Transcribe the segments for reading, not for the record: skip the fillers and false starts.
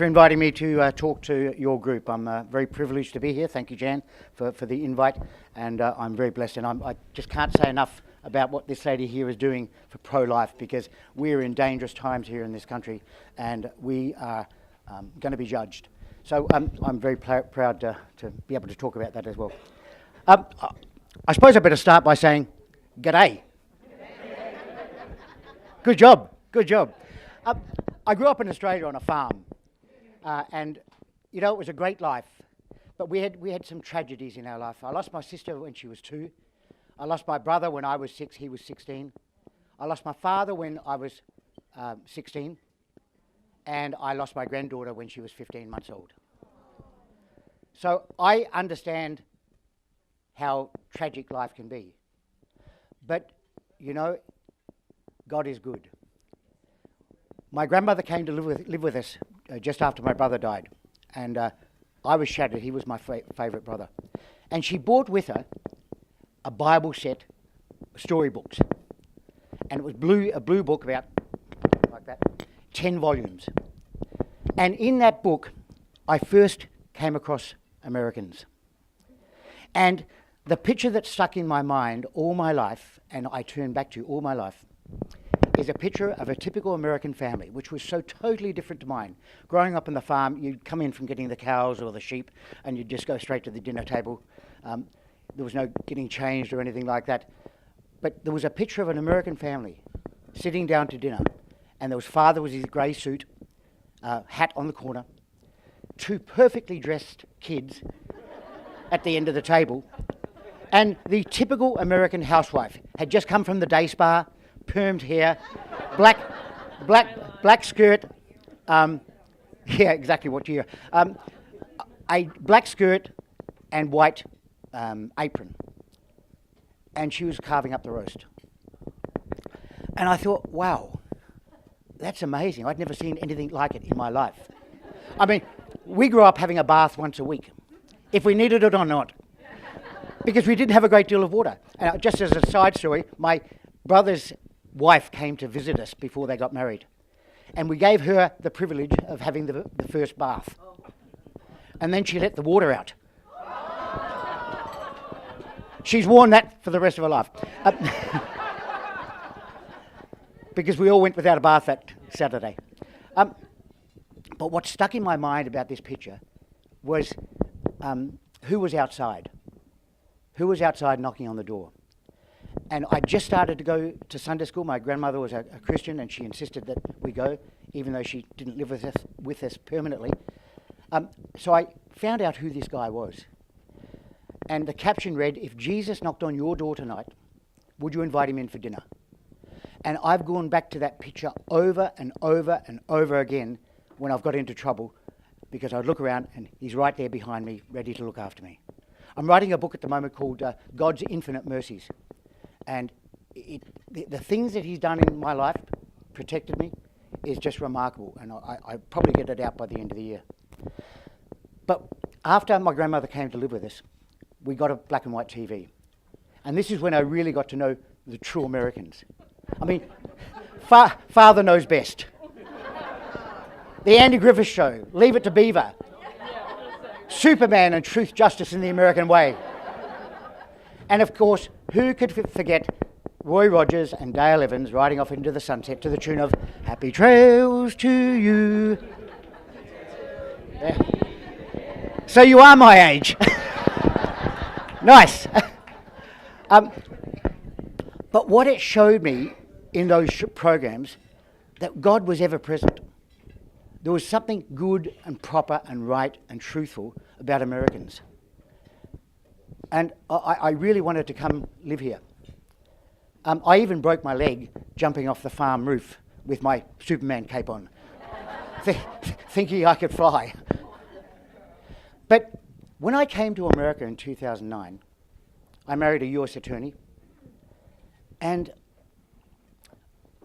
for inviting me to talk to your group. I'm very privileged to be here. Thank you, Jan, for the invite, and I'm very blessed. And I just can't say enough about what this lady here is doing for pro-life, because we're in dangerous times here in this country, and we are going to be judged. So I'm very proud to be able to talk about that as well. I suppose I better start by saying, g'day. Good job, good job. I grew up in Australia on a farm, and you know, it was a great life, but we had some tragedies in our life. I lost my sister when she was 2. I lost my brother when I was 6, he was 16. I lost my father when I was 16, and I lost my granddaughter when she was 15 months old. So I understand how tragic life can be. But, you know, God is good. My grandmother came to live with us just after my brother died, and I was shattered. He was my favourite brother. And she brought with her a Bible set, storybooks. And it was a blue book about, like that, 10 volumes. And in that book, I first came across Americans. And the picture that stuck in my mind all my life, and I turn back to all my life, is a picture of a typical American family, which was so totally different to mine. Growing up on the farm, you'd come in from getting the cows or the sheep, and you'd just go straight to the dinner table. There was no getting changed or anything like that. But there was a picture of an American family sitting down to dinner, and there was father with his grey suit, hat on the corner, 2 perfectly dressed kids at the end of the table, and the typical American housewife had just come from the day spa, permed hair, black skirt, yeah, exactly what you hear, a black skirt and white apron, and she was carving up the roast. And I thought, wow, that's amazing. I'd never seen anything like it in my life. I mean, we grew up having a bath once a week, if we needed it or not, because we didn't have a great deal of water. And just as a side story, my brother's wife came to visit us before they got married, and we gave her the privilege of having the first bath. And then she let the water out. She's worn that for the rest of her life. Because we all went without a bath that Saturday. But what stuck in my mind about this picture was who was outside? Who was outside knocking on the door? And I just started to go to Sunday school. My grandmother was a Christian, and she insisted that we go, even though she didn't live with us permanently. So I found out who this guy was. And the caption read, "If Jesus knocked on your door tonight, would you invite him in for dinner?" And I've gone back to that picture over and over and over again when I've got into trouble, because I'd look around and he's right there behind me, ready to look after me. I'm writing a book at the moment called God's Infinite Mercies. And the things that he's done in my life, protected me, is just remarkable. And I probably get it out by the end of the year. But after my grandmother came to live with us, we got a black and white TV. And this is when I really got to know the true Americans. I mean, father knows best. The Andy Griffith Show, Leave It to Beaver, Superman and Truth, Justice in the American Way. And of course, who could forget Roy Rogers and Dale Evans riding off into the sunset to the tune of Happy Trails to You. Yeah. So you are my age. Nice. But what it showed me in those programs, that God was ever present. There was something good and proper and right and truthful about Americans. And I really wanted to come live here. I even broke my leg jumping off the farm roof with my Superman cape on, thinking I could fly. But when I came to America in 2009, I married a US attorney, and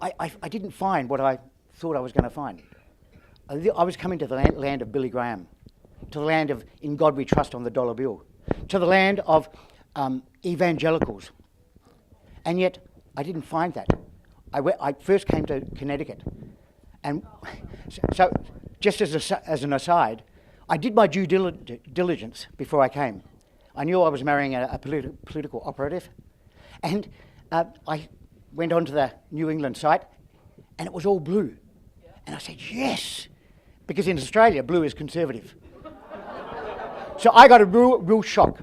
I didn't find what I thought I was going to find. I was coming to the land of Billy Graham, to the land of In God We Trust on the dollar bill, to the land of evangelicals. And yet, I didn't find that. I first came to Connecticut. And just as an aside, I did my due diligence before I came. I knew I was marrying a political operative, and I went onto the New England site, and it was all blue. And I said, yes, because in Australia, blue is conservative. So I got a real shock.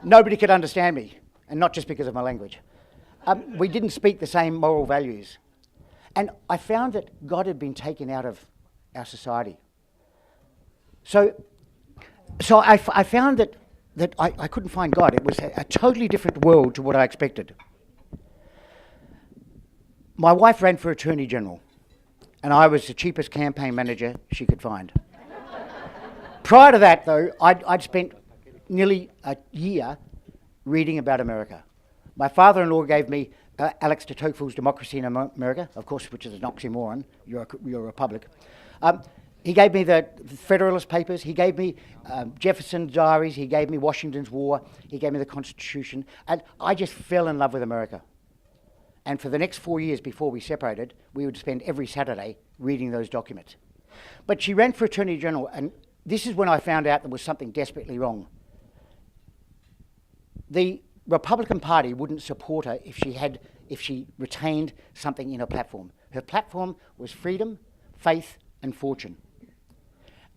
Nobody could understand me, and not just because of my language. We didn't speak the same moral values. And I found that God had been taken out of our society. So I found that I couldn't find God. It was a totally different world to what I expected. My wife ran for Attorney General, and I was the cheapest campaign manager she could find. Prior to that, though, I'd spent nearly a year reading about America. My father-in-law gave me Alex de Tocqueville's Democracy in America, of course, which is an oxymoron. You're a republic. He gave me the Federalist Papers. He gave me Jefferson's diaries. He gave me Washington's War. He gave me the Constitution. And I just fell in love with America. And for the next 4 years before we separated, we would spend every Saturday reading those documents. But she ran for Attorney General, and this is when I found out there was something desperately wrong. The Republican Party wouldn't support her if she retained something in her platform. Her platform was freedom, faith, and fortune.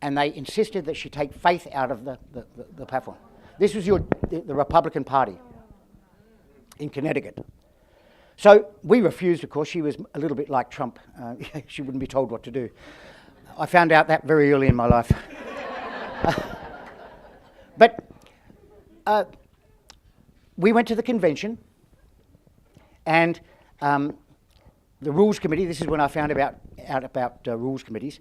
And they insisted that she take faith out of the platform. This was the Republican Party in Connecticut. So we refused, of course. She was a little bit like Trump. She wouldn't be told what to do. I found out that very early in my life. But we went to the convention, and the Rules Committee, this is when I found out about Rules Committees.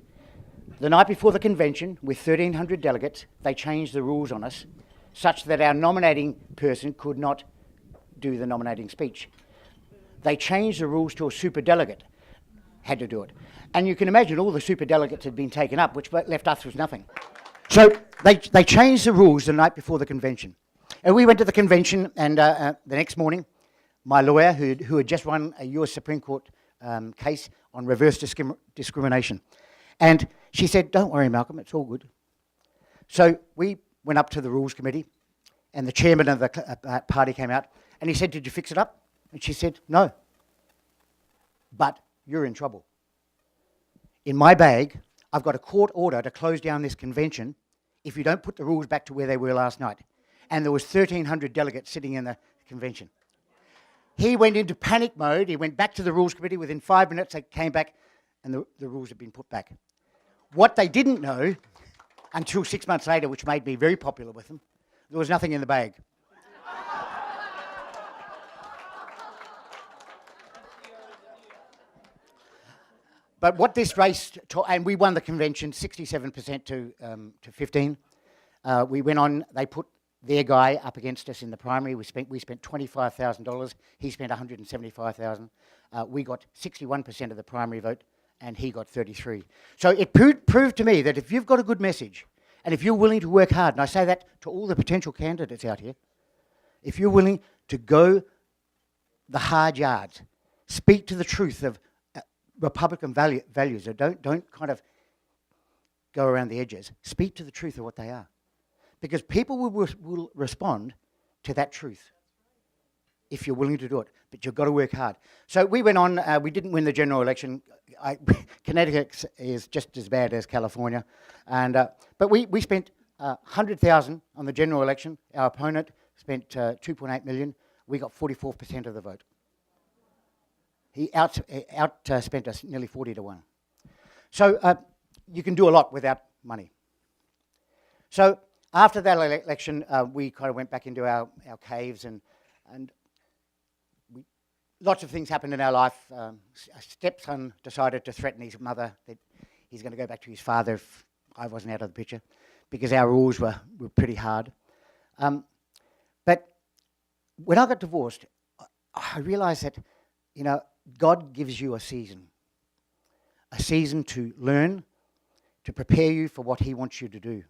The night before the convention, with 1,300 delegates, they changed the rules on us such that our nominating person could not do the nominating speech. They changed the rules to a superdelegate had to do it. And you can imagine all the superdelegates had been taken up, which left us with nothing. So they changed the rules the night before the convention. And we went to the convention, and the next morning, my lawyer, who had just won a US Supreme Court case on reverse discrimination, and she said, "Don't worry, Malcolm, it's all good." So we went up to the Rules Committee, and the chairman of the party came out, and he said, "Did you fix it up?" And she said, "No, but you're in trouble. In my bag, I've got a court order to close down this convention if you don't put the rules back to where they were last night." And there was 1,300 delegates sitting in the convention. He went into panic mode. He went back to the Rules Committee. Within 5 minutes, they came back, and the rules had been put back. What they didn't know, until 6 months later, which made me very popular with them, there was nothing in the bag. But what this race, and we won the convention 67% to 15. We went on, they put their guy up against us in the primary. We spent $25,000. He spent $175,000. We got 61% of the primary vote, and he got 33. So it proved to me that if you've got a good message, and if you're willing to work hard, and I say that to all the potential candidates out here, if you're willing to go the hard yards, speak to the truth of Republican values, or don't kind of go around the edges. Speak to the truth of what they are. Because people will respond to that truth if you're willing to do it. But you've got to work hard. So we went on. We didn't win the general election. Connecticut is just as bad as California. But we spent $100,000 on the general election. Our opponent spent $2.8 million. We got 44% of the vote. He outspent us nearly 40-1. So you can do a lot without money. So after that election, we kind of went back into our caves, and lots of things happened in our life. A stepson decided to threaten his mother that he's going to go back to his father if I wasn't out of the picture, because our rules were pretty hard. But when I got divorced, I realized that, God gives you a season to learn, to prepare you for what he wants you to do.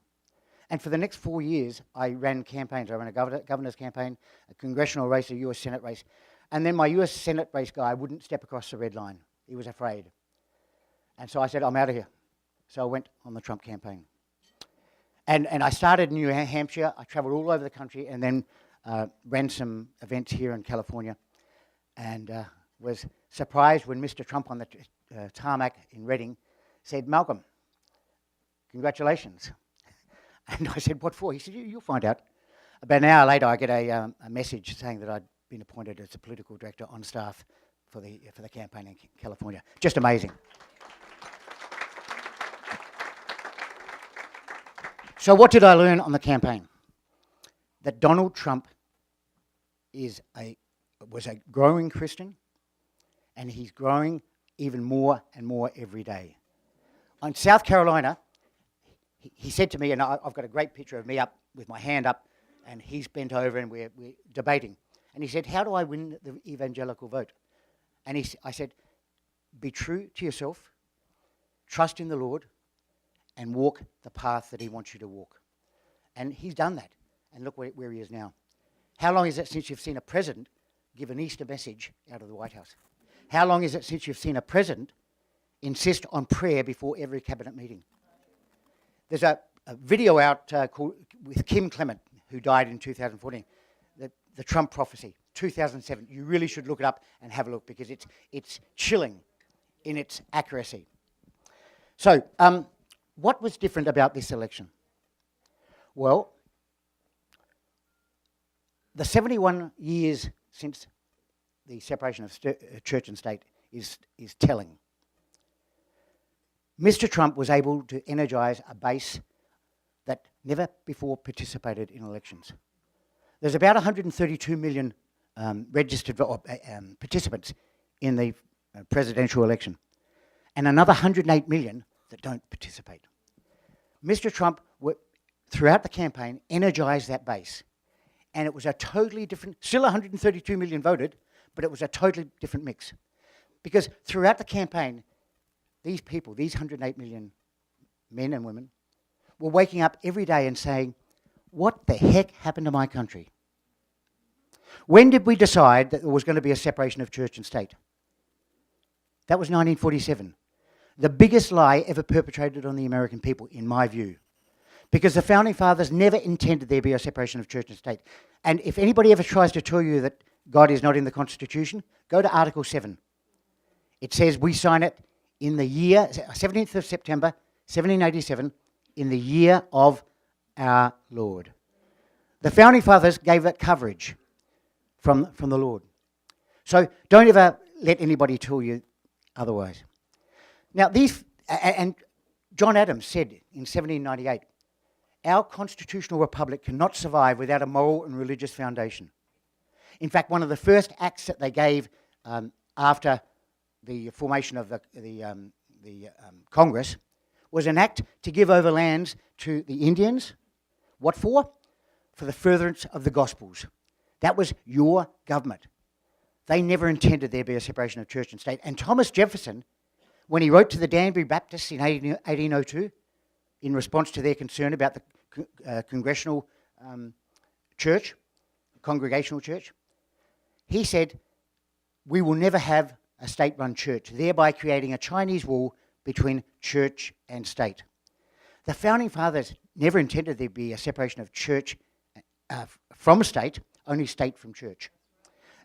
And for the next 4 years, I ran campaigns. I ran a governor's campaign, a congressional race, a US Senate race. And then my US Senate race guy wouldn't step across the red line. He was afraid. And so I said, I'm out of here. So I went on the Trump campaign. And I started in New Hampshire. I travelled all over the country and then ran some events here in California. And was surprised when Mr. Trump on the tarmac in Reading said, Malcolm, congratulations. And I said, what for? He said, you'll find out. About an hour later, I get a message saying that I'd been appointed as a political director on staff for the campaign in California. Just amazing. So what did I learn on the campaign? That Donald Trump was a growing Christian, and he's growing even more and more every day. In South Carolina, he said to me, and I've got a great picture of me up with my hand up, and he's bent over and we're debating. And he said, how do I win the evangelical vote? And I said, be true to yourself, trust in the Lord, and walk the path that he wants you to walk. And he's done that. And look where he is now. How long is it since you've seen a president give an Easter message out of the White House? How long is it since you've seen a president insist on prayer before every cabinet meeting? There's a video out with Kim Clement, who died in 2014, the Trump prophecy, 2007. You really should look it up and have a look because it's chilling in its accuracy. So, what was different about this election? Well, the 71 years since the separation of church and state is telling. Mr. Trump was able to energise a base that never before participated in elections. There's about 132 million registered participants in the presidential election, and another 108 million that don't participate. Mr. Trump, throughout the campaign, energised that base, and it was a totally different, still 132 million voted, but it was a totally different mix. Because throughout the campaign, these people, these 108 million men and women, were waking up every day and saying, what the heck happened to my country? When did we decide that there was going to be a separation of church and state? That was 1947. The biggest lie ever perpetrated on the American people, in my view. Because the Founding Fathers never intended there be a separation of church and state. And if anybody ever tries to tell you that God is not in the Constitution, go to Article 7. It says we sign it in the year, 17th of September, 1787, in the year of our Lord. The Founding Fathers gave that coverage from the Lord. So don't ever let anybody tell you otherwise. Now and John Adams said in 1798, our constitutional republic cannot survive without a moral and religious foundation. In fact, one of the first acts that they gave after the formation of the Congress was an act to give over lands to the Indians. What for? For the furtherance of the Gospels. That was your government. They never intended there be a separation of church and state. And Thomas Jefferson, when he wrote to the Danbury Baptists in 1802, in response to their concern about the congregational church, he said, we will never have a state-run church, thereby creating a Chinese wall between church and state. The Founding Fathers never intended there be a separation of church from state, only state from church.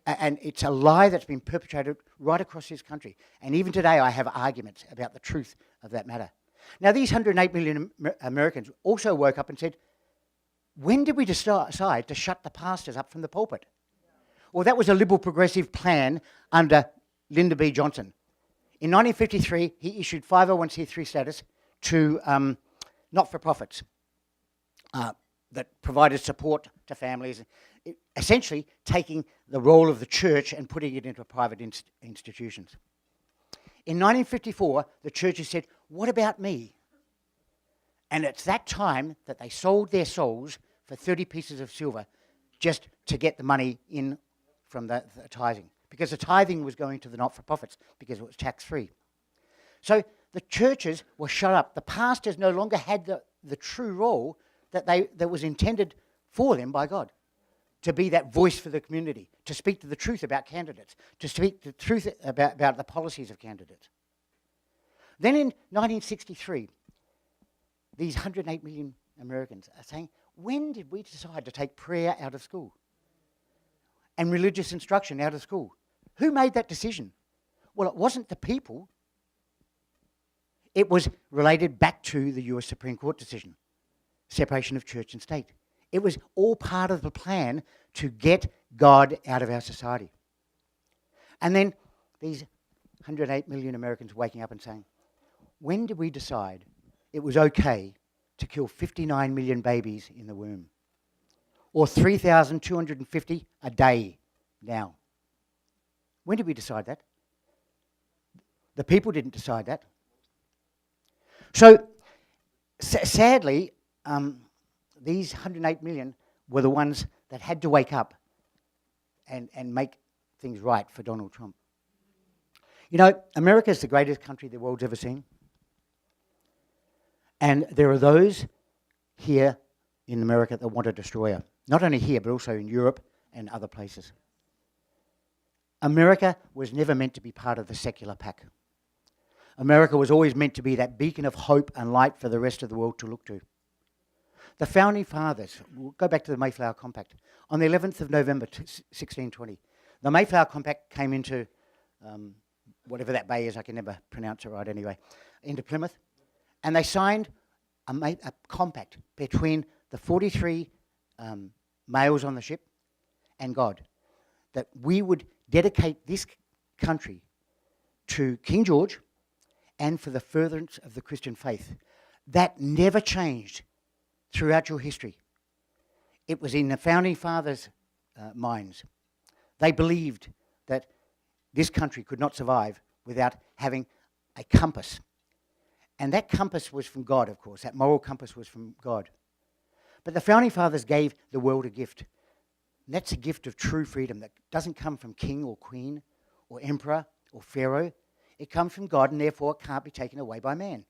And it's a lie that's been perpetrated right across this country. And even today I have arguments about the truth of that matter. Now these 108 million Americans also woke up and said, when did we decide to shut the pastors up from the pulpit? Well, that was a liberal progressive plan under Lyndon B. Johnson. In 1953, he issued 501c3 status to not-for-profits that provided support to families, essentially taking the role of the church and putting it into private institutions. In 1954, the churches said, what about me? And it's that time that they sold their souls for 30 pieces of silver just to get the money in from the tithing. Because the tithing was going to the not-for-profits because it was tax-free. So the churches were shut up. The pastors no longer had the true role that was intended for them by God, to be that voice for the community, to speak to the truth about candidates, to speak the truth about the policies of candidates. Then in 1963, these 108 million Americans are saying, when did we decide to take prayer out of school and religious instruction out of school? Who made that decision? Well, it wasn't the people. It was related back to the US Supreme Court decision, separation of church and state. It was all part of the plan to get God out of our society. And then these 108 million Americans waking up and saying, when did we decide it was okay to kill 59 million babies in the womb? Or 3,250 a day now? When did we decide that? The people didn't decide that. So, sadly, these 108 million were the ones that had to wake up and make things right for Donald Trump. You know, America is the greatest country the world's ever seen. And there are those here in America that want to destroy her. Not only here, but also in Europe and other places. America was never meant to be part of the secular pack. America was always meant to be that beacon of hope and light for the rest of the world to look to. The Founding Fathers, we'll go back to the Mayflower Compact, on the 11th of November 1620, the Mayflower Compact came into, whatever that bay is, I can never pronounce it right anyway, into Plymouth, and they signed a compact between the 43 males on the ship and God, that we would dedicate this country to King George and for the furtherance of the Christian faith. That never changed throughout your history. It was in the Founding Fathers' minds. They believed that this country could not survive without having a compass. And that compass was from God, of course. That moral compass was from God. But the Founding Fathers gave the world a gift. And that's a gift of true freedom that doesn't come from king or queen or emperor or pharaoh. It comes from God, and therefore it can't be taken away by man.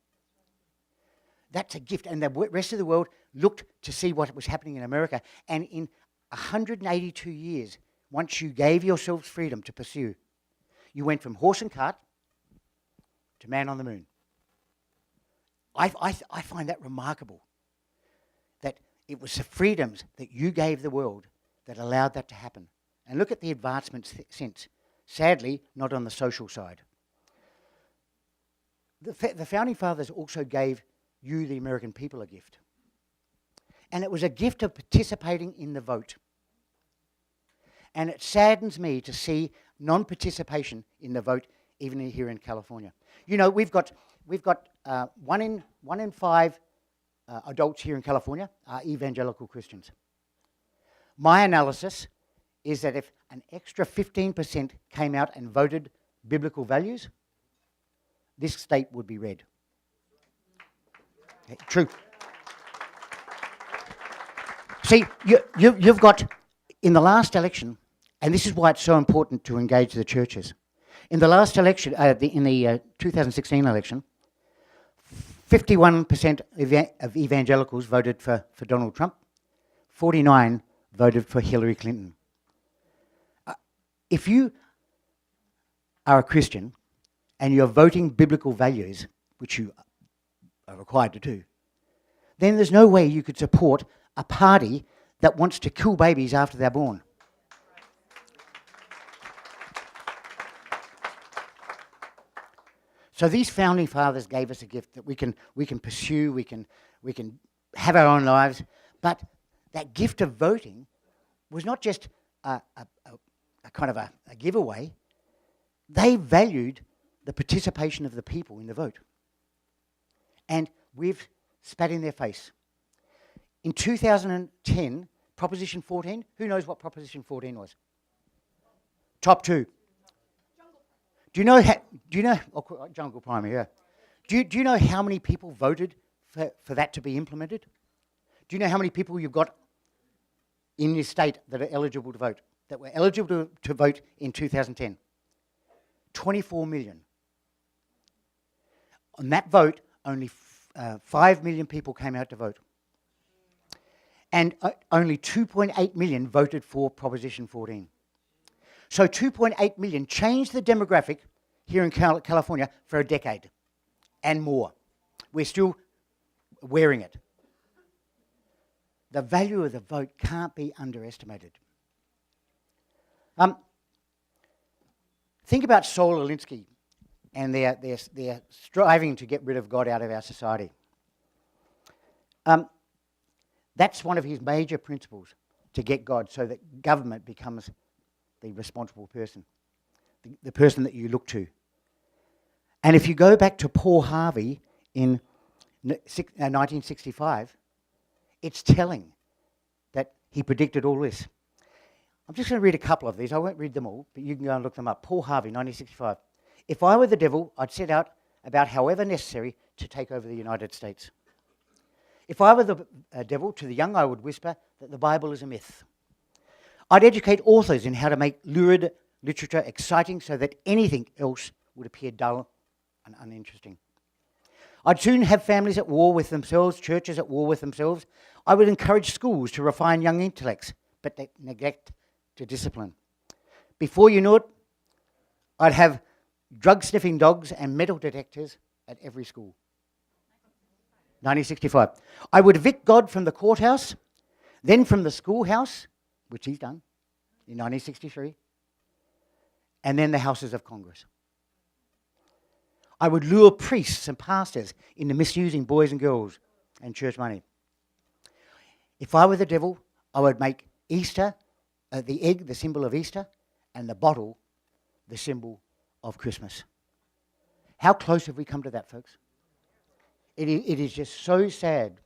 That's a gift. And the rest of the world looked to see what was happening in America. And in 182 years, once you gave yourselves freedom to pursue, you went from horse and cart to man on the moon. I find that remarkable, that it was the freedoms that you gave the world that allowed that to happen. And look at the advancements since. Sadly, not on the social side. The Founding Fathers also gave you, the American people, a gift. And it was a gift of participating in the vote. And it saddens me to see non-participation in the vote, even here in California. You know, we've got 1 in 5 adults here in California are evangelical Christians. My analysis is that if an extra 15% came out and voted biblical values, this state would be red. True. See, you've got, in the last election, and this is why it's so important to engage the churches. In the last election, in the 2016 election, 51% of evangelicals voted for Donald Trump, 49 voted for Hillary Clinton. If you are a Christian and you're voting biblical values, which you are required to do, then there's no way you could support a party that wants to kill babies after they're born. So these Founding Fathers gave us a gift that we can pursue, we can have our own lives, but that gift of voting was not just a kind of a giveaway. They valued the participation of the people in the vote. And we've spat in their face. In 2010, Proposition 14, who knows what Proposition 14 was? Top 2. Do you know, Jungle Primary, yeah. Do you know how many people voted for that to be implemented? Do you know how many people you've got in your state that are eligible to vote, that were eligible to vote in 2010? 24 million. On that vote, only 5 million people came out to vote. And only 2.8 million voted for Proposition 14. So 2.8 million changed the demographic here in California for a decade. and more. We're still wearing it. The value of the vote can't be underestimated. Think about Saul Alinsky and their striving to get rid of God out of our society. That's one of his major principles, to get God so that government becomes the responsible person, the person that you look to. And if you go back to Paul Harvey in 1965, it's telling that he predicted all this. I'm just going to read a couple of these. I won't read them all, but you can go and look them up. Paul Harvey, 1965. If I were the devil, I'd set out about however necessary to take over the United States. If I were the devil, to the young I would whisper that the Bible is a myth. I'd educate authors in how to make lurid literature exciting so that anything else would appear dull and uninteresting. I'd soon have families at war with themselves, churches at war with themselves. I would encourage schools to refine young intellects, but they neglect to discipline. Before you know it, I'd have drug-sniffing dogs and metal detectors at every school. 1965. I would evict God from the courthouse, then from the schoolhouse, which he's done in 1963, and then the houses of Congress. I would lure priests and pastors into misusing boys and girls and church money. If I were the devil, I would make Easter, the egg, the symbol of Easter, and the bottle, the symbol of Christmas. How close have we come to that, folks? It is just so sad.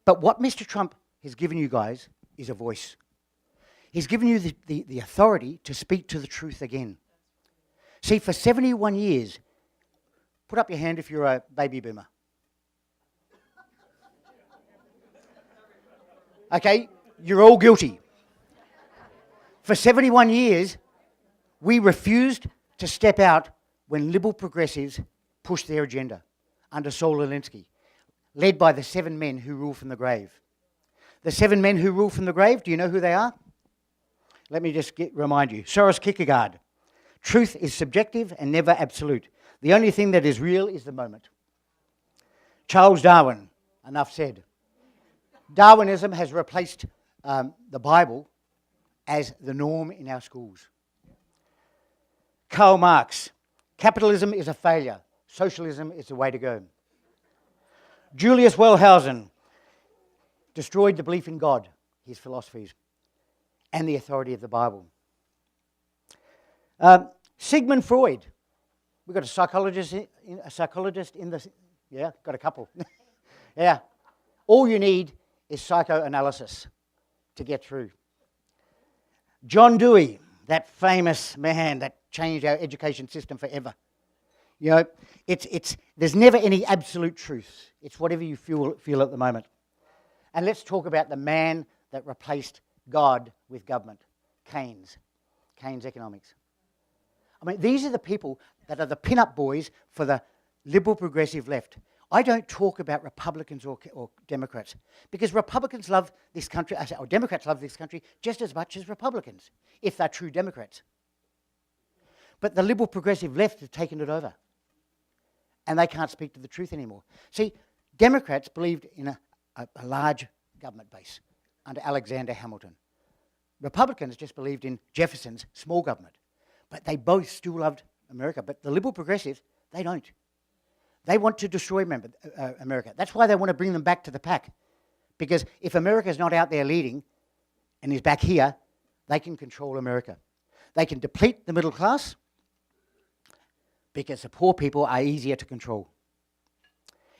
But what Mr. Trump has given you guys is a voice. He's given you the authority to speak to the truth again. See, for 71 years, put up your hand if you're a baby boomer. Okay, you're all guilty. For 71 years, we refused to step out when liberal progressives pushed their agenda under Saul Alinsky, led by the 7 men who rule from the grave. The 7 men who rule from the grave, do you know who they are? Let me just remind you. Soros Kierkegaard. Truth is subjective and never absolute. The only thing that is real is the moment. Charles Darwin. Enough said. Darwinism has replaced the Bible as the norm in our schools. Karl Marx. Capitalism is a failure. Socialism is the way to go. Julius Wellhausen destroyed the belief in God, his philosophies, and the authority of the Bible. Sigmund Freud. We've got a psychologist in the... Yeah, got a couple. Yeah. All you need is psychoanalysis to get through. John Dewey, that famous man that changed our education system forever. You know, there's never any absolute truth. It's whatever you feel at the moment. And let's talk about the man that replaced God with government, Keynes economics. I mean, these are the people that are the pin-up boys for the liberal progressive left. I don't talk about Republicans or Democrats, because Republicans love this country, or Democrats love this country just as much as Republicans, if they're true Democrats. But the liberal progressive left have taken it over, and they can't speak to the truth anymore. See, Democrats believed in a large government base under Alexander Hamilton. Republicans just believed in Jefferson's small government. But they both still loved America. But the liberal progressives, they don't. They want to destroy America. That's why they want to bring them back to the pack. Because if America's not out there leading and is back here, they can control America. They can deplete the middle class because the poor people are easier to control.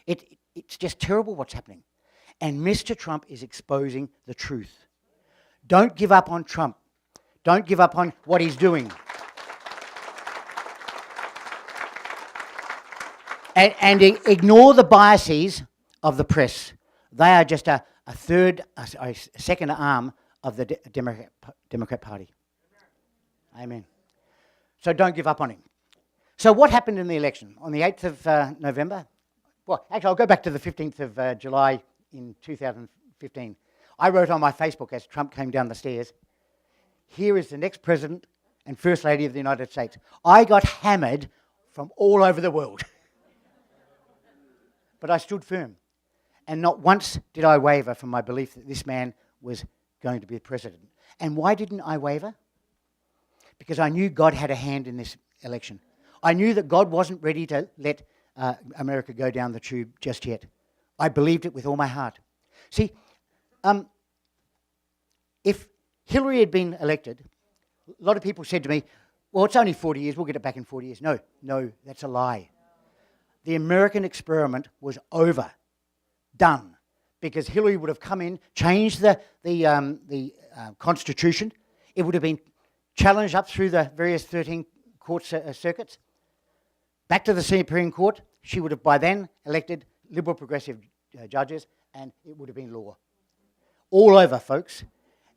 It's just terrible what's happening. And Mr. Trump is exposing the truth. Don't give up on Trump. Don't give up on what he's doing. And ignore the biases of the press. They are just a second arm of the Democrat Party. Amen. So don't give up on him. So what happened in the election? On the 8th of November? Well, actually, I'll go back to the 15th of July in 2015. I wrote on my Facebook as Trump came down the stairs, "Here is the next President and First Lady of the United States." I got hammered from all over the world. But I stood firm. And not once did I waver from my belief that this man was going to be president. And why didn't I waver? Because I knew God had a hand in this election. I knew that God wasn't ready to let America go down the tube just yet. I believed it with all my heart. See, if Hillary had been elected, a lot of people said to me, well, it's only 40 years, we'll get it back in 40 years. No, that's a lie. The American experiment was over, done, because Hillary would have come in, changed the Constitution. It would have been challenged up through the various 13 court circuits, back to the Supreme Court. She would have by then elected liberal progressive judges, and it would have been law. All over, folks,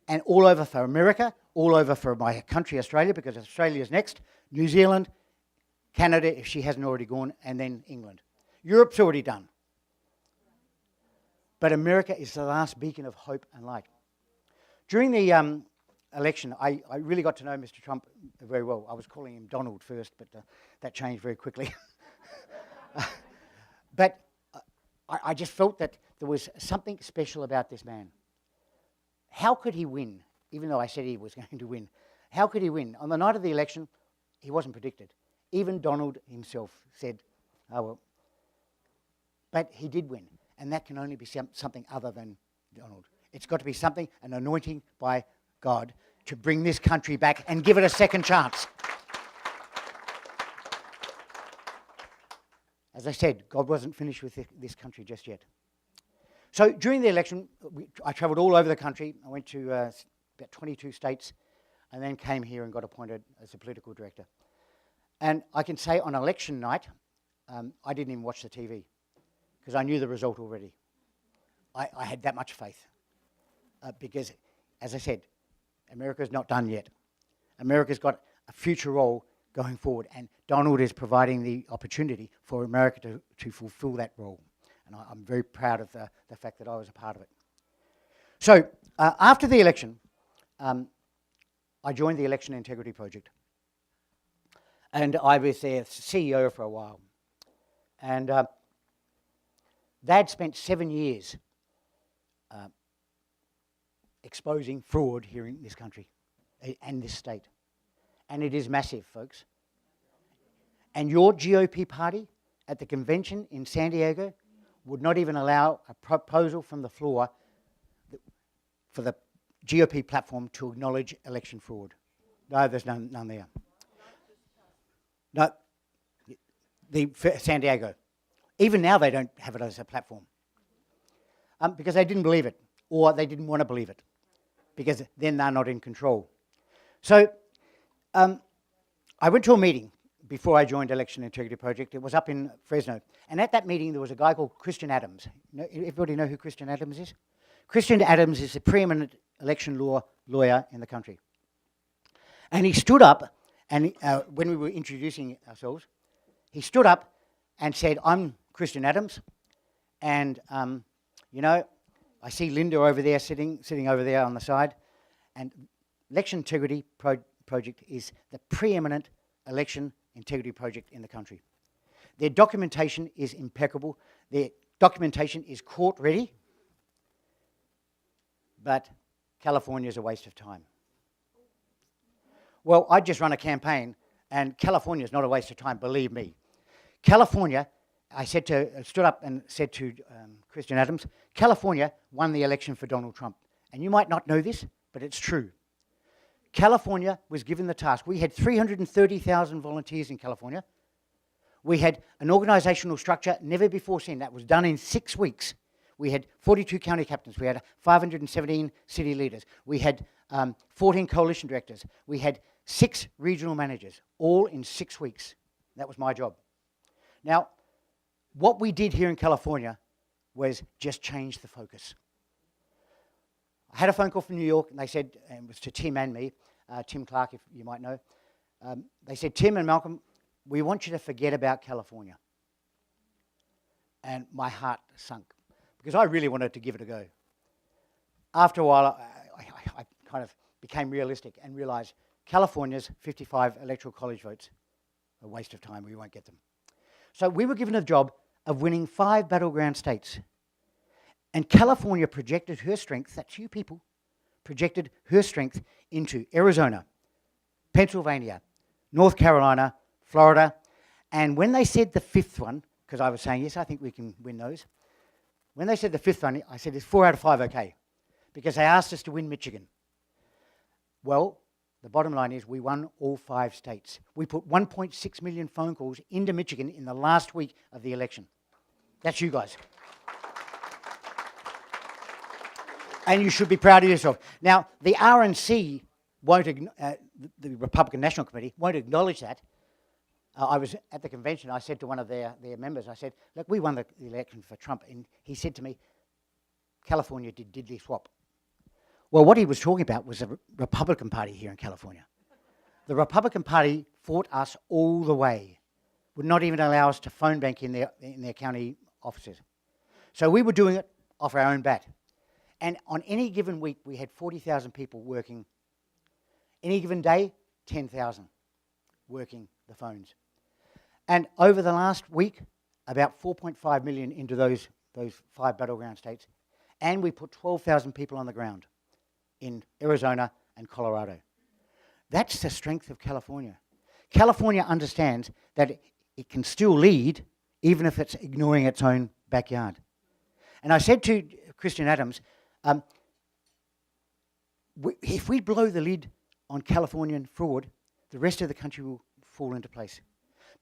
and all over for America, all over for my country, Australia, because Australia's next, New Zealand, Canada, if she hasn't already gone, and then England. Europe's already done. But America is the last beacon of hope and light. During the election, I really got to know Mr. Trump very well. I was calling him Donald first, but that changed very quickly. But I just felt that there was something special about this man. How could he win, even though I said he was going to win? How could he win? On the night of the election, he wasn't predicted. Even Donald himself said, oh, well. But he did win, and that can only be something other than Donald. It's got to be something, an anointing by God, to bring this country back and give it a second chance. As I said, God wasn't finished with this country just yet. So during the election, I travelled all over the country. I went to about 22 states and then came here and got appointed as a political director. And I can say on election night, I didn't even watch the TV because I knew the result already. I had that much faith because, as I said, America's not done yet. America's got a future role going forward, and Donald is providing the opportunity for America to fulfill that role. And I'm very proud of the fact that I was a part of it. So after the election, I joined the Election Integrity Project. And I was their CEO for a while. And they'd spent 7 years exposing fraud here in this country and this state. And it is massive, folks. And your GOP party at the convention in San Diego would not even allow a proposal from the floor for the GOP platform to acknowledge election fraud. No, there's none there. No, San Diego. Even now they don't have it as a platform because they didn't believe it, or they didn't want to believe it, because then they're not in control. So I went to a meeting before I joined Election Integrity Project. It was up in Fresno. And at that meeting, there was a guy called Christian Adams. Everybody know who Christian Adams is? Christian Adams is the preeminent election lawyer in the country. And he stood up, and when we were introducing ourselves, he stood up and said, I'm Christian Adams, and, you know, I see Linda over there sitting over there on the side, and Election Integrity Project is the preeminent election integrity project in the country. Their documentation is impeccable. Their documentation is court ready. But California is a waste of time. Well, I just run a campaign, and California is not a waste of time, believe me. California, I stood up and said to Christian Adams, California won the election for Donald Trump. And you might not know this, but it's true. California was given the task. We had 330,000 volunteers in California. We had an organizational structure never before seen. That was done in 6 weeks. We had 42 county captains. We had 517 city leaders. We had 14 coalition directors. We had 6 regional managers, all in 6 weeks. That was my job. Now, what we did here in California was just change the focus. I had a phone call from New York, and they said, and it was to Tim and me, Tim Clark, if you might know. They said, Tim and Malcolm, we want you to forget about California. And my heart sunk, because I really wanted to give it a go. After a while, I kind of became realistic and realized California's 55 electoral college votes are a waste of time. We won't get them. So we were given a job of winning 5 battleground states. And California projected her strength, that's you people, projected her strength into Arizona, Pennsylvania, North Carolina, Florida. And when they said the 5th one, because I was saying, yes, I think we can win those. When they said the 5th one, I said, is 4 out of 5 okay? Because they asked us to win Michigan. Well, the bottom line is we won all 5 states. We put 1.6 million phone calls into Michigan in the last week of the election. That's you guys. And you should be proud of yourself. Now, the RNC won't, the Republican National Committee won't acknowledge that. I was at the convention, I said to one of their members, I said, look, we won the election for Trump. And he said to me, California did diddly swap. Well, what he was talking about was the Republican Party here in California. The Republican Party fought us all the way, would not even allow us to phone bank in their county offices. So we were doing it off our own bat. And on any given week, we had 40,000 people working. Any given day, 10,000 working the phones. And over the last week, about 4.5 million into those 5 battleground states. And we put 12,000 people on the ground in Arizona and Colorado. That's the strength of California. California understands that it can still lead even if it's ignoring its own backyard. And I said to Christian Adams, if we blow the lid on Californian fraud, the rest of the country will fall into place.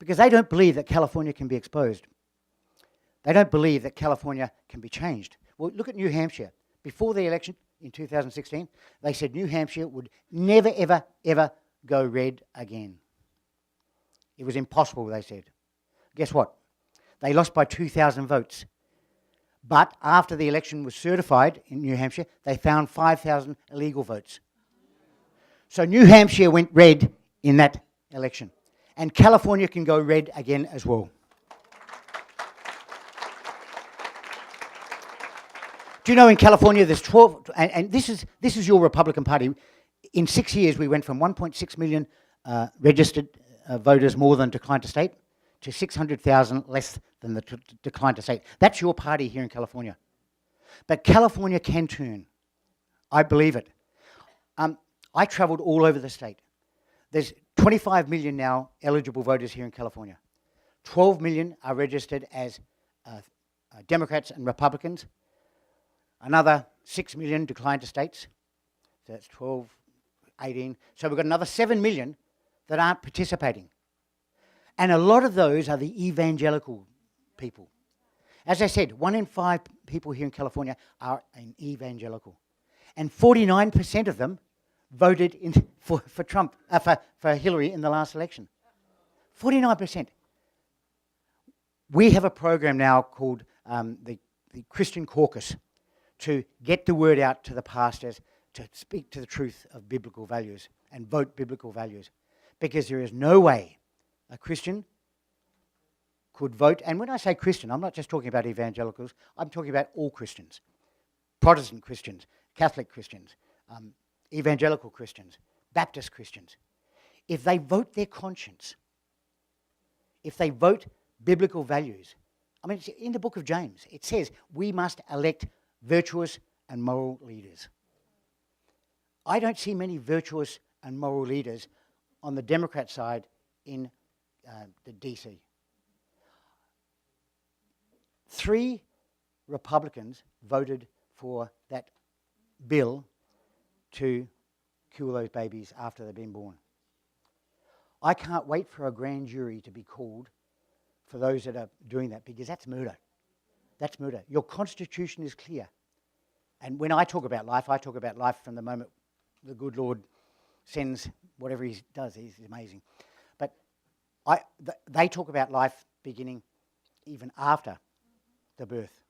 Because they don't believe that California can be exposed. They don't believe that California can be changed. Well, look at New Hampshire. Before the election in 2016, they said New Hampshire would never, ever, ever go red again. It was impossible, they said. Guess what? They lost by 2,000 votes. But after the election was certified in New Hampshire, they found 5,000 illegal votes. So New Hampshire went red in that election. And California can go red again as well. Do you know in California there's 12, and this is your Republican Party. In 6 years we went from 1.6 million registered voters more than declined to state to 600,000 less than the declined to state. That's your party here in California. But California can turn. I believe it. I travelled all over the state. There's 25 million now eligible voters here in California. 12 million are registered as Democrats and Republicans. Another 6 million declined to states. So that's 12, 18. So we've got another 7 million that aren't participating. And a lot of those are the evangelical people. As I said, 1 in 5 people here in California are an evangelical. And 49% of them voted for Trump, for Hillary in the last election. 49%. We have a program now called the Christian Caucus to get the word out to the pastors to speak to the truth of biblical values and vote biblical values. Because there is no way a Christian could vote, and when I say Christian, I'm not just talking about evangelicals, I'm talking about all Christians. Protestant Christians, Catholic Christians, evangelical Christians, Baptist Christians. If they vote their conscience, if they vote biblical values, I mean, it's in the book of James, it says we must elect virtuous and moral leaders. I don't see many virtuous and moral leaders on the Democrat side in the DC. 3 Republicans voted for that bill to kill those babies after they've been born. I can't wait for a grand jury to be called for those that are doing that, because that's murder. That's murder. Your constitution is clear. And when I talk about life, I talk about life from the moment the good Lord sends whatever he does. He's amazing. But they talk about life beginning even after the birth.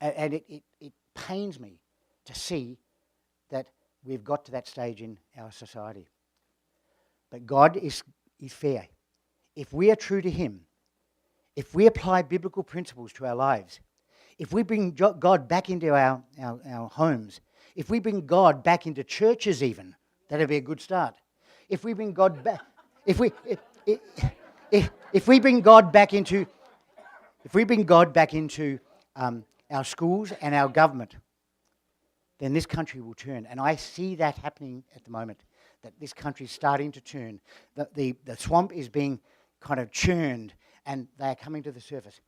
And it pains me to see that we've got to that stage in our society. But God is fair. If we are true to him, if we apply biblical principles to our lives, if we bring God back into our homes, if we bring God back into churches even, that'd be a good start. If we bring God back, if we bring God back into if we bring God back into our schools and our government, then this country will turn. And I see that happening at the moment, that this country is starting to turn. The swamp is being kind of churned, and they are coming to the surface.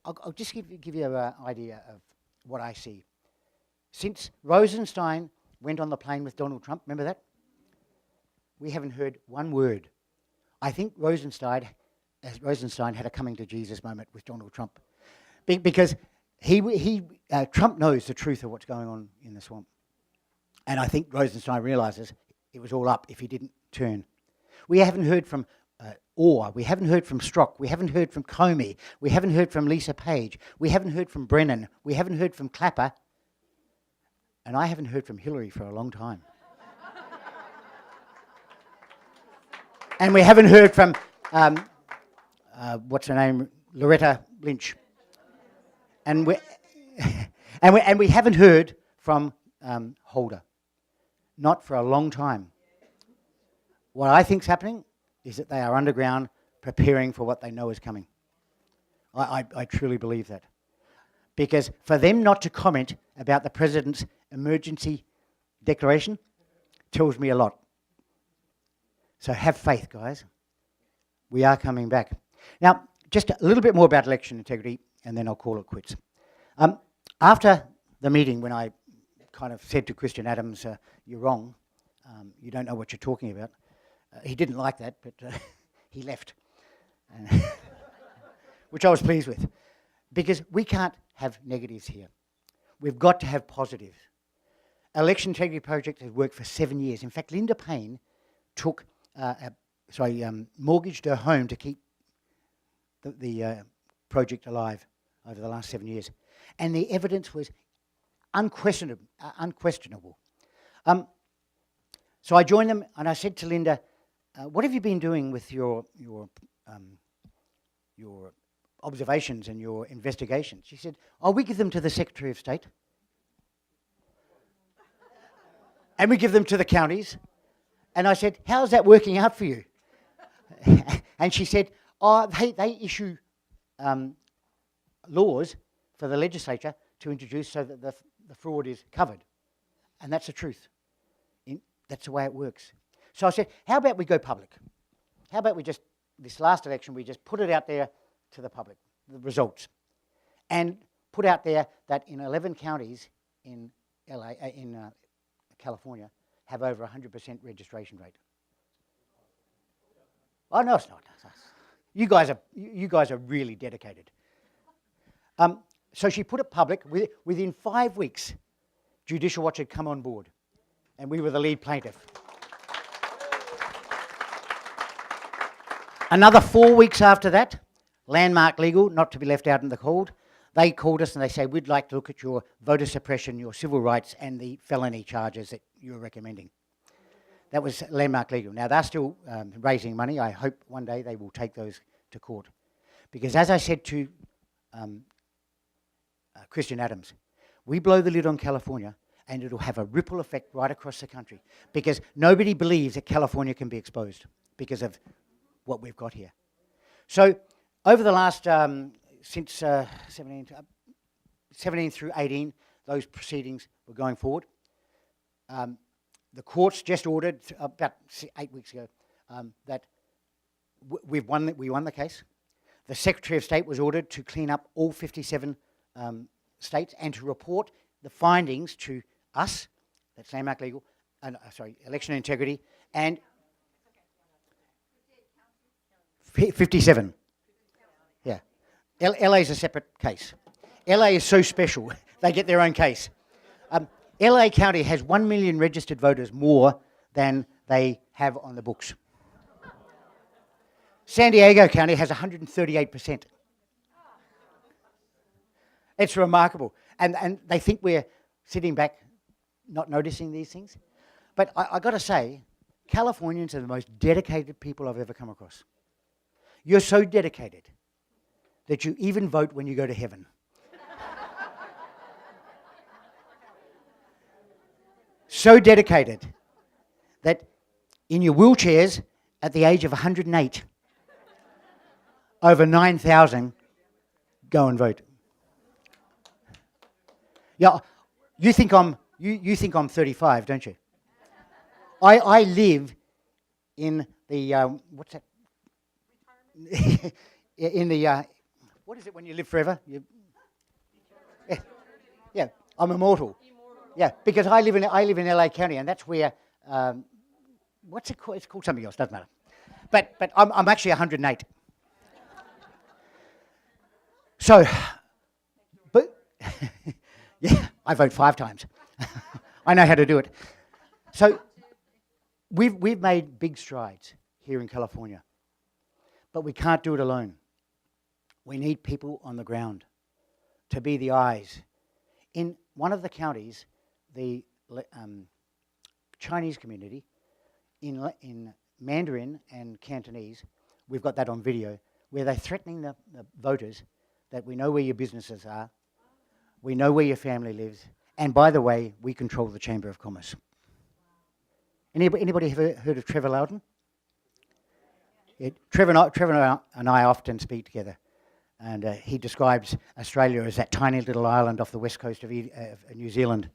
I'll just give you an idea of what I see. Since Rosenstein went on the plane with Donald Trump, remember that? We haven't heard one word. I think Rosenstein had a coming to Jesus moment with Donald Trump, because Trump knows the truth of what's going on in the swamp. And I think Rosenstein realizes it was all up if he didn't turn. We haven't heard from Orr, we haven't heard from Strock, we haven't heard from Comey, we haven't heard from Lisa Page, we haven't heard from Brennan, we haven't heard from Clapper, and I haven't heard from Hillary for a long time. And we haven't heard from, what's her name, Loretta Lynch. And we haven't heard from Holder. Not for a long time. What I think's happening is that they are underground preparing for what they know is coming. I truly believe that. Because for them not to comment about the President's emergency declaration tells me a lot. So have faith, guys. We are coming back. Now, just a little bit more about election integrity, and then I'll call it quits. After the meeting, when I kind of said to Christian Adams, you're wrong, you don't know what you're talking about, he didn't like that, but he left, which I was pleased with, because we can't have negatives here. We've got to have positives. Election Integrity Project has worked for 7 years. In fact, Linda Payne took mortgaged her home to keep the project alive over the last 7 years. And the evidence was unquestionable. So I joined them, and I said to Linda, what have you been doing with your observations and your investigations? She said, we give them to the Secretary of State. And we give them to the counties. And I said, how's that working out for you? And she said, they issue laws for the legislature to introduce so that the fraud is covered. And that's the truth. That's the way it works. So I said, how about we go public? How about we just, this last election, we just put it out there to the public, the results. And put out there that in 11 counties in California have over 100% registration rate. Oh, no, it's not. You guys are really dedicated. So she put it public. Within 5 weeks, Judicial Watch had come on board, and we were the lead plaintiff. Another 4 weeks after that, Landmark Legal, not to be left out in the cold, they called us and they said, we'd like to look at your voter suppression, your civil rights, and the felony charges that you're recommending. That was Landmark Legal. Now, they're still raising money. I hope one day they will take those to court. Because as I said to Christian Adams, we blow the lid on California and it'll have a ripple effect right across the country. Because nobody believes that California can be exposed because of what we've got here. So, over the last, since 17 through 18, those proceedings were going forward. The courts just ordered, about 8 weeks ago, that we won the case. The Secretary of State was ordered to clean up all 57 states and to report the findings to us, that's Landmark Legal, Election Integrity, and 57. Yeah. LA is a separate case. LA is so special, they get their own case. LA County has 1 million registered voters more than they have on the books. San Diego County has 138%. It's remarkable. And they think we're sitting back not noticing these things. But I got to say, Californians are the most dedicated people I've ever come across. You're so dedicated that you even vote when you go to heaven. So dedicated that in your wheelchairs at the age of 108, over 9,000 go and vote. Yeah, you think I'm 35, don't you? I live in the what's that? In the what is it when you live forever? Yeah, I'm immortal. Yeah, because I live in LA County, and that's where what's it called? It's called something else. Doesn't matter. But I'm actually 108. So, but yeah, I vote 5 times. I know how to do it. So, we've made big strides here in California, but we can't do it alone. We need people on the ground to be the eyes. In one of the counties, the Chinese community in Mandarin and Cantonese, we've got that on video, where they're threatening the voters that we know where your businesses are, we know where your family lives, and by the way, we control the Chamber of Commerce. Anybody ever heard of Trevor Loudon? Yeah, Trevor and I often speak together, and he describes Australia as that tiny little island off the west coast of New Zealand.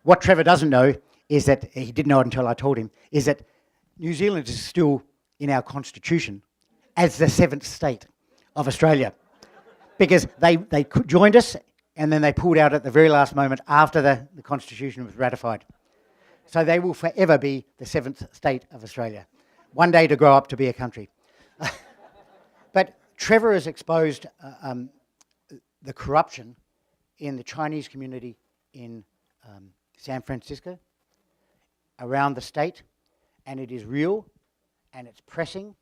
What Trevor doesn't know is that, he didn't know it until I told him, is that New Zealand is still in our constitution as the 7th state of Australia, because they joined us and then they pulled out at the very last moment after the constitution was ratified. So they will forever be the 7th state of Australia, one day to grow up to be a country. But Trevor has exposed the corruption in the Chinese community in San Francisco, around the state, and it is real, and it's pressing,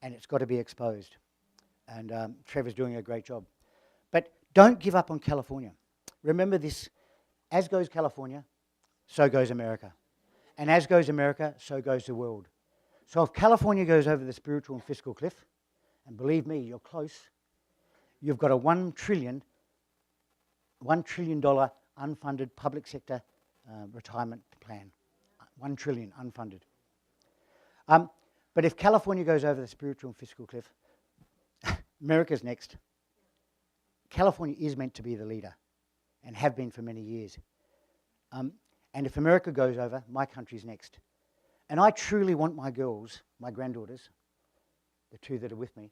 and it's got to be exposed. And Trevor's doing a great job. But don't give up on California. Remember this, as goes California, so goes America. And as goes America, so goes the world. So if California goes over the spiritual and fiscal cliff, and believe me, you're close, you've got a $1 trillion unfunded public sector retirement plan. $1 trillion unfunded. But if California goes over the spiritual and fiscal cliff, America's next. California is meant to be the leader, and have been for many years. And if America goes over, my country's next. And I truly want my girls, my granddaughters, the 2 that are with me,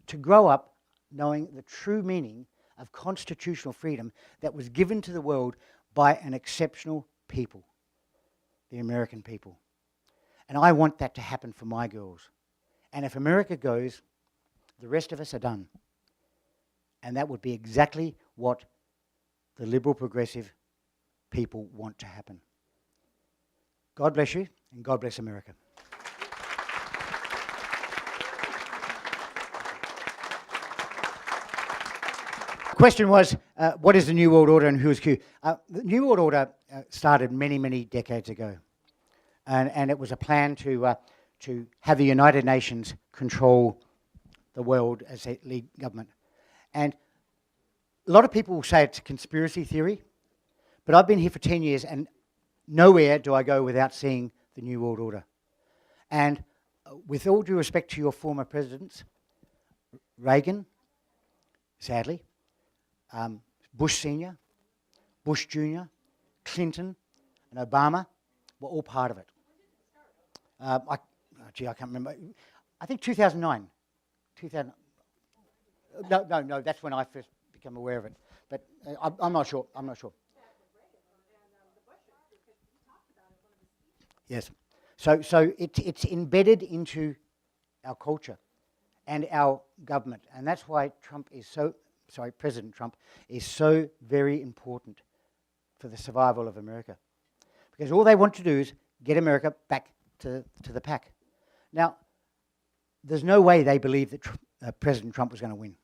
to grow up knowing the true meaning of constitutional freedom that was given to the world by an exceptional people, the American people. And I want that to happen for my girls. And if America goes, the rest of us are done. And that would be exactly what the liberal progressive people want to happen. God bless you, and God bless America. The question was, what is the New World Order and who is Q? The New World Order started many, many decades ago. And it was a plan to have the United Nations control the world as a lead government. And a lot of people will say it's a conspiracy theory, but I've been here for 10 years and nowhere do I go without seeing the New World Order. And with all due respect to your former presidents, Reagan, sadly, Bush Sr., Bush Jr., Clinton, and Obama were all part of it. I can't remember. I think 2009. 2000. No, that's when I first became aware of it. But I'm not sure. Yes. So it's embedded into our culture and our government, and that's why President Trump is so very important for the survival of America, because all they want to do is get America back to the pack. Now, there's no way they believe that President Trump was going to win.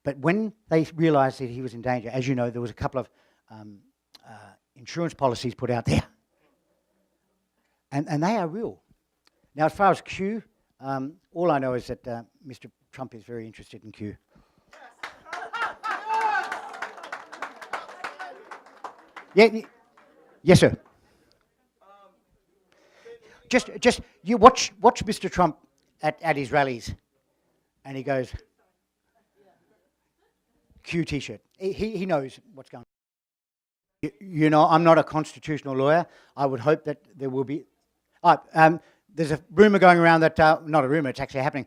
But when they realized that he was in danger, as you know, there was a couple of insurance policies put out there. And they are real. Now, as far as Q, all I know is that Mr. Trump is very interested in Q. Yes, sir. Just you watch Mr. Trump at his rallies, And he goes, Q T-shirt. He knows what's going on. You know, I'm not a constitutional lawyer. I would hope that there will be... there's a rumour going around that, not a rumour, it's actually happening,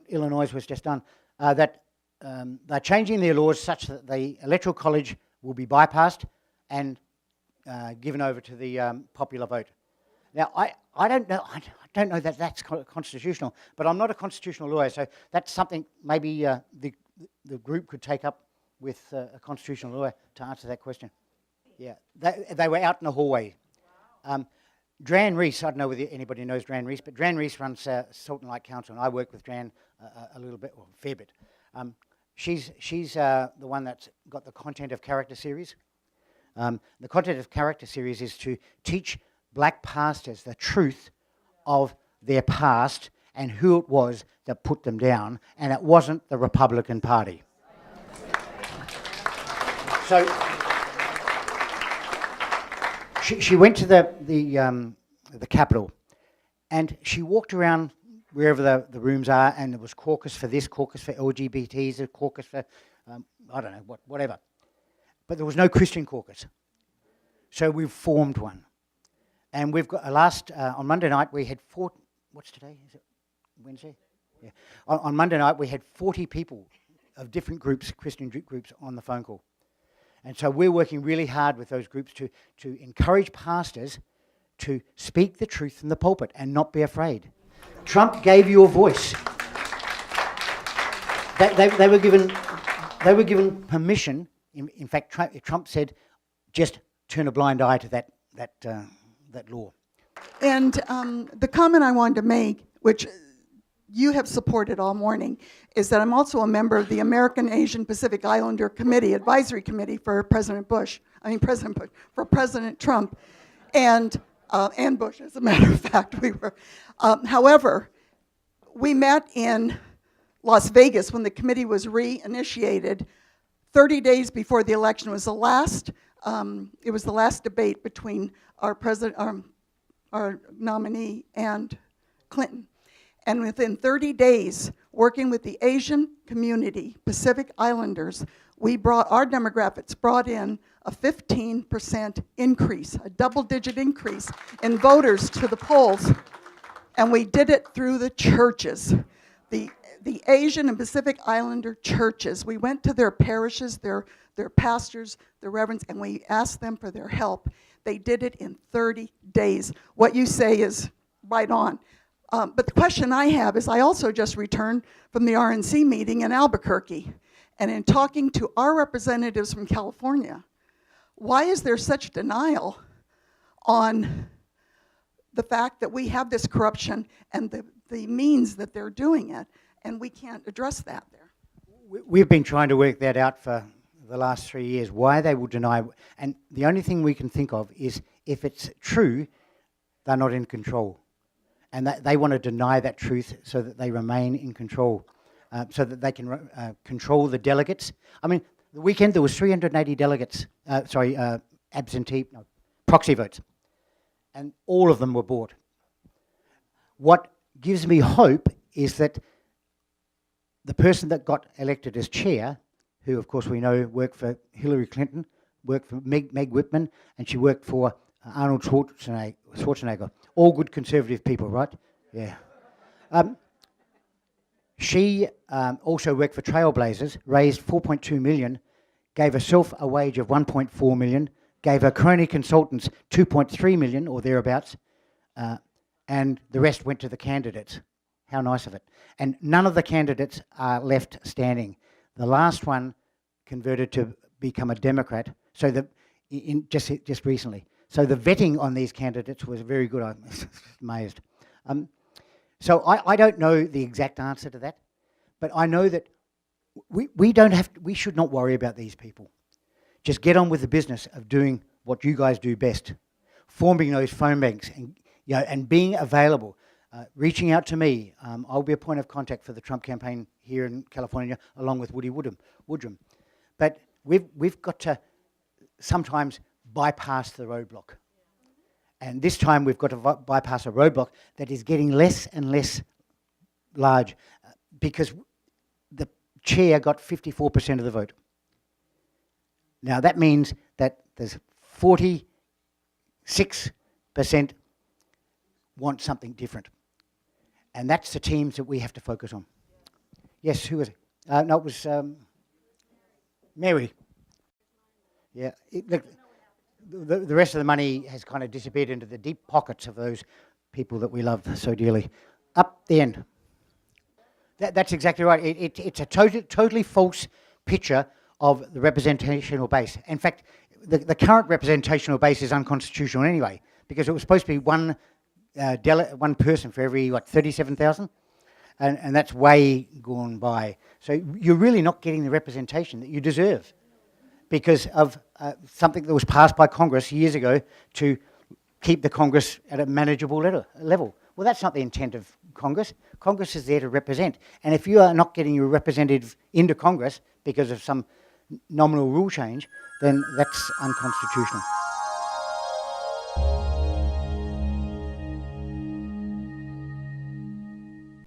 Illinois was just done, that they're changing their laws such that the Electoral College will be bypassed and given over to the popular vote. Now, I don't know that that's constitutional, but I'm not a constitutional lawyer, so that's something maybe the group could take up with a constitutional lawyer to answer that question. Yeah, they were out in the hallway. Dran Reese, I don't know whether anybody knows Dran Reese, but Dran Reese runs Salt and Light Council, and I work with Dran a little bit, or a fair bit. She's the one that's got the Content of Character series. The Content of Character series is to teach black pastors the truth of their past and who it was that put them down, and it wasn't the Republican Party. So she went to the Capitol, and she walked around wherever the rooms are, and there was caucus for this, caucus for LGBTs, a caucus for, I don't know, whatever. But there was no Christian caucus. So we've formed one. And we've got, on Monday night, we had what's today? Is it Wednesday? Yeah. On Monday night, we had 40 people of different groups, Christian groups, on the phone call. And so we're working really hard with those groups to encourage pastors to speak the truth in the pulpit and not be afraid. Trump gave you a voice. They were given permission. In fact, Trump said, just turn a blind eye to that law. And the comment I wanted to make, which you have supported all morning, is that I'm also a member of the American Asian Pacific Islander Committee, Advisory Committee for President Trump, and Bush, as a matter of fact, we were. However, we met in Las Vegas when the committee was reinitiated 30 days before the election. It was the last debate between our nominee and Clinton. And within 30 days, working with the Asian community, Pacific Islanders, our demographics brought in a 15% increase, a double-digit increase in voters to the polls. And we did it through the churches, the Asian and Pacific Islander churches. We went to their parishes, their pastors, their reverends, and we asked them for their help. They did it in 30 days. What you say is right on. But the question I have is, I also just returned from the RNC meeting in Albuquerque. And in talking to our representatives from California, why is there such denial on the fact that we have this corruption and the means that they're doing it, and we can't address that there? We've been trying to work that out for the last 3 years, why they will deny, and the only thing we can think of is if it's true, they're not in control. And they want to deny that truth so that they remain in control, so that they can control the delegates. I mean, the weekend there was 380 delegates, proxy votes, and all of them were bought. What gives me hope is that the person that got elected as chair, who of course we know worked for Hillary Clinton, worked for Meg Whitman, and she worked for Arnold Schwarzenegger. All good conservative people, right? Yeah. She also worked for Trailblazers, raised $4.2 million, gave herself a wage of $1.4 million, gave her crony consultants $2.3 million or thereabouts, and the rest went to the candidates. How nice of it. And none of the candidates are left standing. The last one converted to become a Democrat, so just recently. So the vetting on these candidates was very good. I'm amazed. So I don't know the exact answer to that, but I know that we should not worry about these people. Just get on with the business of doing what you guys do best, forming those phone banks and being available, reaching out to me. I'll be a point of contact for the Trump campaign here in California, along with Woody Woodrum. But we've got to sometimes bypass the roadblock. And this time we've got to bypass a roadblock that is getting less and less large because chair got 54% of the vote. Now that means that there's 46% want something different. And that's the teams that we have to focus on. Yes, who was it? No, it was Mary. Yeah, the rest of the money has kind of disappeared into the deep pockets of those people that we love so dearly. Up the end. That's exactly right. It's a totally false picture of the representational base. In fact, the current representational base is unconstitutional anyway, because it was supposed to be one person for every, 37,000? And that's way gone by. So you're really not getting the representation that you deserve because of something that was passed by Congress years ago to keep the Congress at a manageable level. Well, that's not the intent of Congress. Congress is there to represent. And if you are not getting your representative into Congress because of some nominal rule change, then that's unconstitutional.